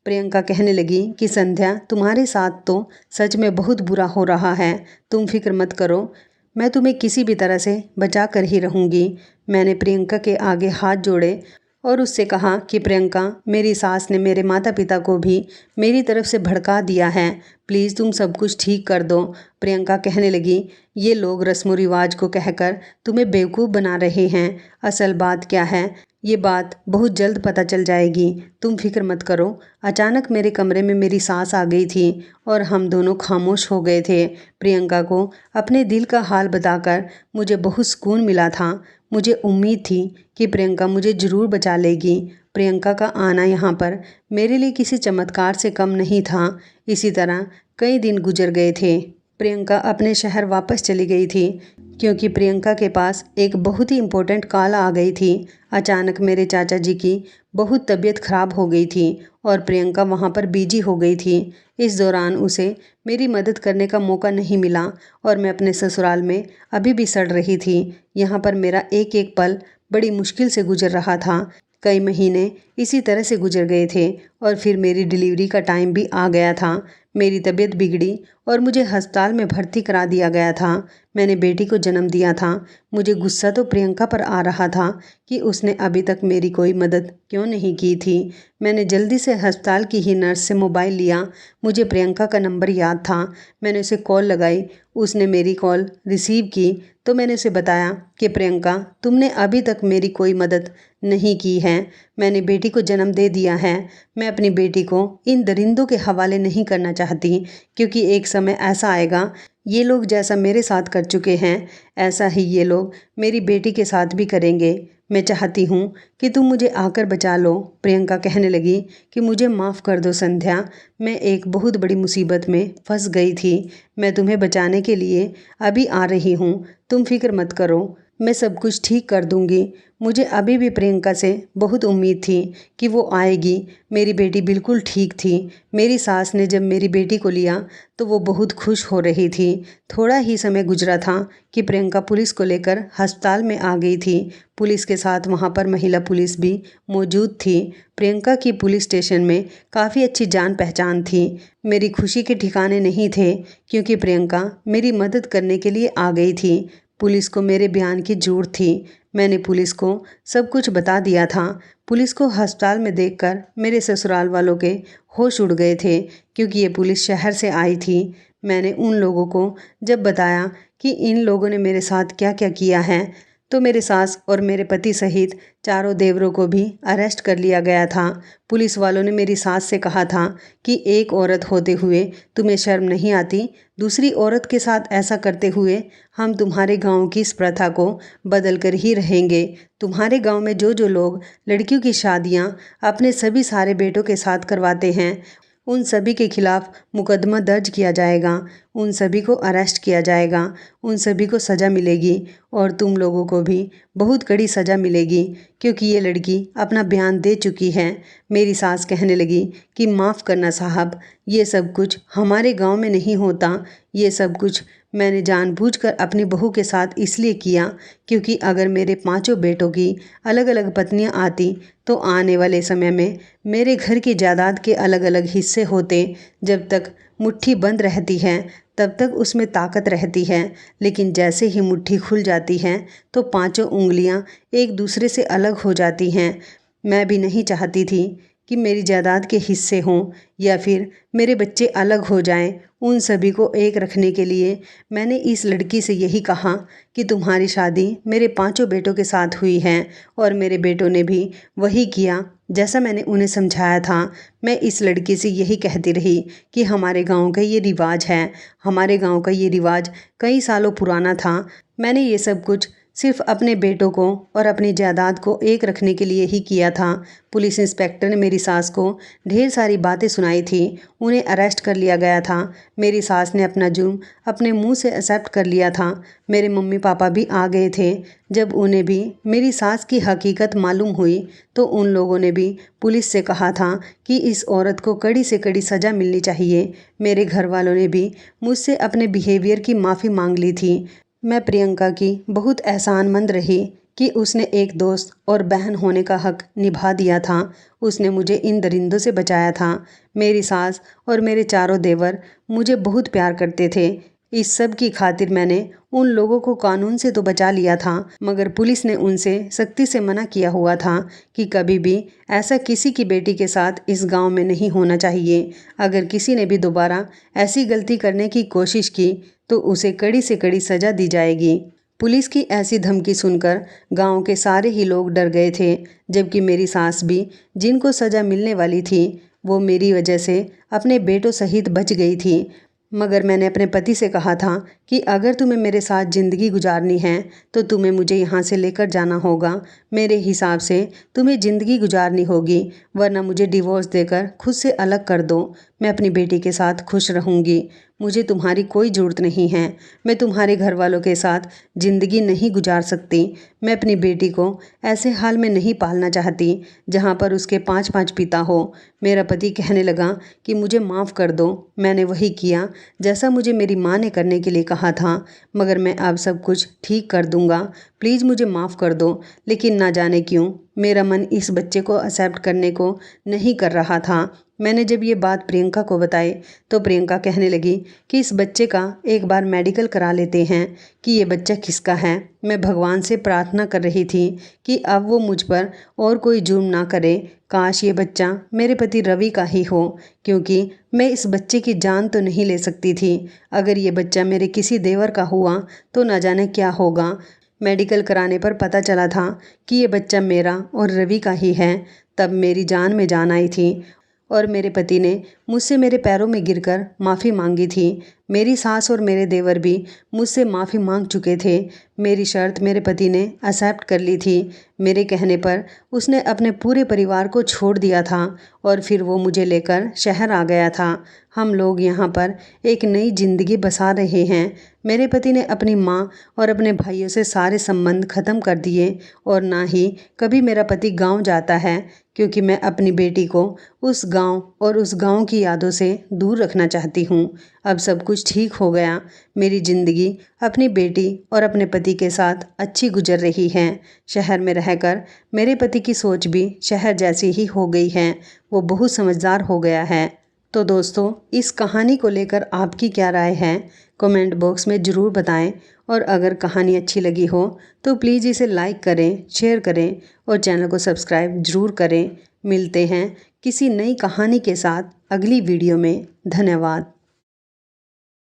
प्रियंका कहने लगी कि संध्या, तुम्हारे साथ तो सच में बहुत बुरा हो रहा है। तुम फिक्र मत करो, मैं तुम्हें किसी भी तरह से बचा कर ही रहूँगी। मैंने प्रियंका के आगे हाथ जोड़े और उससे कहा कि प्रियंका, मेरी सास ने मेरे माता पिता को भी मेरी तरफ से भड़का दिया है। प्लीज़ तुम सब कुछ ठीक कर दो। प्रियंका कहने लगी, ये लोग रस्म रिवाज को कहकर तुम्हें बेवकूफ़ बना रहे हैं। असल बात क्या है, ये बात बहुत जल्द पता चल जाएगी। तुम फिक्र मत करो। अचानक मेरे कमरे में मेरी सास आ गई थी और हम दोनों खामोश हो गए थे। प्रियंका को अपने दिल का हाल बताकर मुझे बहुत सुकून मिला था। मुझे उम्मीद थी कि प्रियंका मुझे ज़रूर बचा लेगी। प्रियंका का आना यहाँ पर मेरे लिए किसी चमत्कार से कम नहीं था। इसी तरह कई दिन गुजर गए थे। प्रियंका अपने शहर वापस चली गई थी, क्योंकि प्रियंका के पास एक बहुत ही इम्पोर्टेंट कॉल आ गई थी। अचानक मेरे चाचा जी की बहुत तबीयत खराब हो गई थी और प्रियंका वहाँ पर बिजी हो गई थी। इस दौरान उसे मेरी मदद करने का मौका नहीं मिला और मैं अपने ससुराल में अभी भी सड़ रही थी। यहाँ पर मेरा एक एक पल बड़ी मुश्किल से गुजर रहा था। कई महीने इसी तरह से गुजर गए थे और फिर मेरी डिलीवरी का टाइम भी आ गया था। मेरी तबीयत बिगड़ी और मुझे अस्पताल में भर्ती करा दिया गया था। मैंने बेटी को जन्म दिया था। मुझे गुस्सा तो प्रियंका पर आ रहा था कि उसने अभी तक मेरी कोई मदद क्यों नहीं की थी। मैंने जल्दी से अस्पताल की ही नर्स से मोबाइल लिया। मुझे प्रियंका का नंबर याद था। मैंने उसे कॉल लगाई। उसने मेरी कॉल रिसीव की तो मैंने उसे बताया कि प्रियंका, तुमने अभी तक मेरी कोई मदद नहीं की है। मैंने बेटी को जन्म दे दिया है। मैं अपनी बेटी को इन दरिंदों के हवाले नहीं करना चाहती, क्योंकि एक समय ऐसा आएगा, ये लोग जैसा मेरे साथ कर चुके हैं ऐसा ही ये लोग मेरी बेटी के साथ भी करेंगे। मैं चाहती हूँ कि तुम मुझे आकर बचा लो। प्रियंका कहने लगी कि मुझे माफ़ कर दो संध्या, मैं एक बहुत बड़ी मुसीबत में फंस गई थी। मैं तुम्हें बचाने के लिए अभी आ रही हूँ, तुम फिक्र मत करो, मैं सब कुछ ठीक कर दूँगी। मुझे अभी भी प्रियंका से बहुत उम्मीद थी कि वो आएगी। मेरी बेटी बिल्कुल ठीक थी। मेरी सास ने जब मेरी बेटी को लिया तो वो बहुत खुश हो रही थी। थोड़ा ही समय गुजरा था कि प्रियंका पुलिस को लेकर अस्पताल में आ गई थी। पुलिस के साथ वहाँ पर महिला पुलिस भी मौजूद थी। प्रियंका की पुलिस स्टेशन में काफ़ी अच्छी जान पहचान थी। मेरी खुशी के ठिकाने नहीं थे, क्योंकि प्रियंका मेरी मदद करने के लिए आ गई थी। पुलिस को मेरे बयान की ज़रूरत थी। मैंने पुलिस को सब कुछ बता दिया था। पुलिस को अस्पताल में देखकर मेरे ससुराल वालों के होश उड़ गए थे, क्योंकि ये पुलिस शहर से आई थी। मैंने उन लोगों को जब बताया कि इन लोगों ने मेरे साथ क्या क्या किया है, तो मेरे सास और मेरे पति सहित चारों देवरों को भी अरेस्ट कर लिया गया था। पुलिस वालों ने मेरी सास से कहा था कि एक औरत होते हुए तुम्हें शर्म नहीं आती, दूसरी औरत के साथ ऐसा करते हुए हम तुम्हारे गांव की इस प्रथा को बदल कर ही रहेंगे। तुम्हारे गांव में जो जो लोग लड़कियों की शादियां अपने सभी सारे बेटों के साथ करवाते हैं, उन सभी के खिलाफ मुकदमा दर्ज किया जाएगा, उन सभी को अरेस्ट किया जाएगा, उन सभी को सज़ा मिलेगी और तुम लोगों को भी बहुत कड़ी सज़ा मिलेगी, क्योंकि ये लड़की अपना बयान दे चुकी है। मेरी सास कहने लगी कि माफ़ करना साहब, ये सब कुछ हमारे गांव में नहीं होता। ये सब कुछ मैंने जानबूझकर अपनी बहू के साथ इसलिए किया, क्योंकि अगर मेरे पांचों बेटों की अलग अलग पत्नियां आती तो आने वाले समय में मेरे घर की जायदाद के अलग अलग हिस्से होते। जब तक मुट्ठी बंद रहती है तब तक उसमें ताकत रहती है, लेकिन जैसे ही मुट्ठी खुल जाती है तो पांचों उंगलियां एक दूसरे से अलग हो जाती हैं। मैं भी नहीं चाहती थी कि मेरी जायदाद के हिस्से हों या फिर मेरे बच्चे अलग हो जाएं। उन सभी को एक रखने के लिए मैंने इस लड़की से यही कहा कि तुम्हारी शादी मेरे पांचों बेटों के साथ हुई है, और मेरे बेटों ने भी वही किया जैसा मैंने उन्हें समझाया था। मैं इस लड़की से यही कहती रही कि हमारे गांव का ये रिवाज है, हमारे गांव का ये रिवाज कई सालों पुराना था। मैंने ये सब कुछ सिर्फ अपने बेटों को और अपनी जायदाद को एक रखने के लिए ही किया था। पुलिस इंस्पेक्टर ने मेरी सास को ढेर सारी बातें सुनाई थी। उन्हें अरेस्ट कर लिया गया था। मेरी सास ने अपना जुर्म अपने मुंह से एक्सेप्ट कर लिया था। मेरे मम्मी पापा भी आ गए थे। जब उन्हें भी मेरी सास की हकीकत मालूम हुई तो उन लोगों ने भी पुलिस से कहा था कि इस औरत को कड़ी से कड़ी सज़ा मिलनी चाहिए। मेरे घर वालों ने भी मुझसे अपने बिहेवियर की माफ़ी मांग ली थी। मैं प्रियंका की बहुत एहसानमंद रही कि उसने एक दोस्त और बहन होने का हक निभा दिया था। उसने मुझे इन दरिंदों से बचाया था। मेरी सास और मेरे चारों देवर मुझे बहुत प्यार करते थे। इस सब की खातिर मैंने उन लोगों को कानून से तो बचा लिया था, मगर पुलिस ने उनसे सख्ती से मना किया हुआ था कि कभी भी ऐसा किसी की बेटी के साथ इस गांव में नहीं होना चाहिए। अगर किसी ने भी दोबारा ऐसी गलती करने की कोशिश की तो उसे कड़ी से कड़ी सज़ा दी जाएगी। पुलिस की ऐसी धमकी सुनकर गांव के सारे ही लोग डर गए थे, जबकि मेरी सास भी, जिनको सज़ा मिलने वाली थी, वो मेरी वजह से अपने बेटों सहित बच गई थी। मगर मैंने अपने पति से कहा था कि अगर तुम्हें मेरे साथ ज़िंदगी गुजारनी है तो तुम्हें मुझे यहाँ से लेकर जाना होगा। मेरे हिसाब से तुम्हें ज़िंदगी गुजारनी होगी, वरना मुझे डिवोर्स देकर खुद से अलग कर दो। मैं अपनी बेटी के साथ खुश रहूँगी। मुझे तुम्हारी कोई ज़रूरत नहीं है। मैं तुम्हारे घर वालों के साथ ज़िंदगी नहीं गुजार सकती। मैं अपनी बेटी को ऐसे हाल में नहीं पालना चाहती जहाँ पर उसके 5-5 पिता हो। मेरा पति कहने लगा कि मुझे माफ़ कर दो। मैंने वही किया जैसा मुझे मेरी माँ ने करने के लिए कहा था, मगर मैं अब सब कुछ ठीक कर दूँगा। प्लीज़ मुझे माफ़ कर दो, लेकिन ना जाने क्यों मेरा मन इस बच्चे को एक्सेप्ट करने को नहीं कर रहा था। मैंने जब ये बात प्रियंका को बताई तो प्रियंका कहने लगी कि इस बच्चे का एक बार मेडिकल करा लेते हैं कि ये बच्चा किसका है। मैं भगवान से प्रार्थना कर रही थी कि अब वो मुझ पर और कोई जुर्म ना करे। काश ये बच्चा मेरे पति रवि का ही हो, क्योंकि मैं इस बच्चे की जान तो नहीं ले सकती थी। अगर ये बच्चा मेरे किसी देवर का हुआ तो न जाने क्या होगा। मेडिकल कराने पर पता चला था कि ये बच्चा मेरा और रवि का ही है। तब मेरी जान में जान आई थी और मेरे पति ने मुझसे मेरे पैरों में गिरकर माफ़ी मांगी थी। मेरी सास और मेरे देवर भी मुझसे माफ़ी मांग चुके थे। मेरी शर्त मेरे पति ने एक्सेप्ट कर ली थी। मेरे कहने पर उसने अपने पूरे परिवार को छोड़ दिया था और फिर वो मुझे लेकर शहर आ गया था। हम लोग यहाँ पर एक नई ज़िंदगी बसा रहे हैं। मेरे पति ने अपनी माँ और अपने भाइयों से सारे संबंध ख़त्म कर दिए और ना ही कभी मेरा पति गांव जाता है, क्योंकि मैं अपनी बेटी को उस गांव और उस गांव की यादों से दूर रखना चाहती हूँ। अब सब कुछ ठीक हो गया। मेरी ज़िंदगी अपनी बेटी और अपने पति के साथ अच्छी गुजर रही है। शहर में रहकर मेरे पति की सोच भी शहर जैसी ही हो गई है। वो बहुत समझदार हो गया है। तो दोस्तों, इस कहानी को लेकर आपकी क्या राय है, कमेंट बॉक्स में ज़रूर बताएं। और अगर कहानी अच्छी लगी हो तो प्लीज़ इसे लाइक करें, शेयर करें और चैनल को सब्सक्राइब ज़रूर करें। मिलते हैं किसी नई कहानी के साथ अगली वीडियो में। धन्यवाद।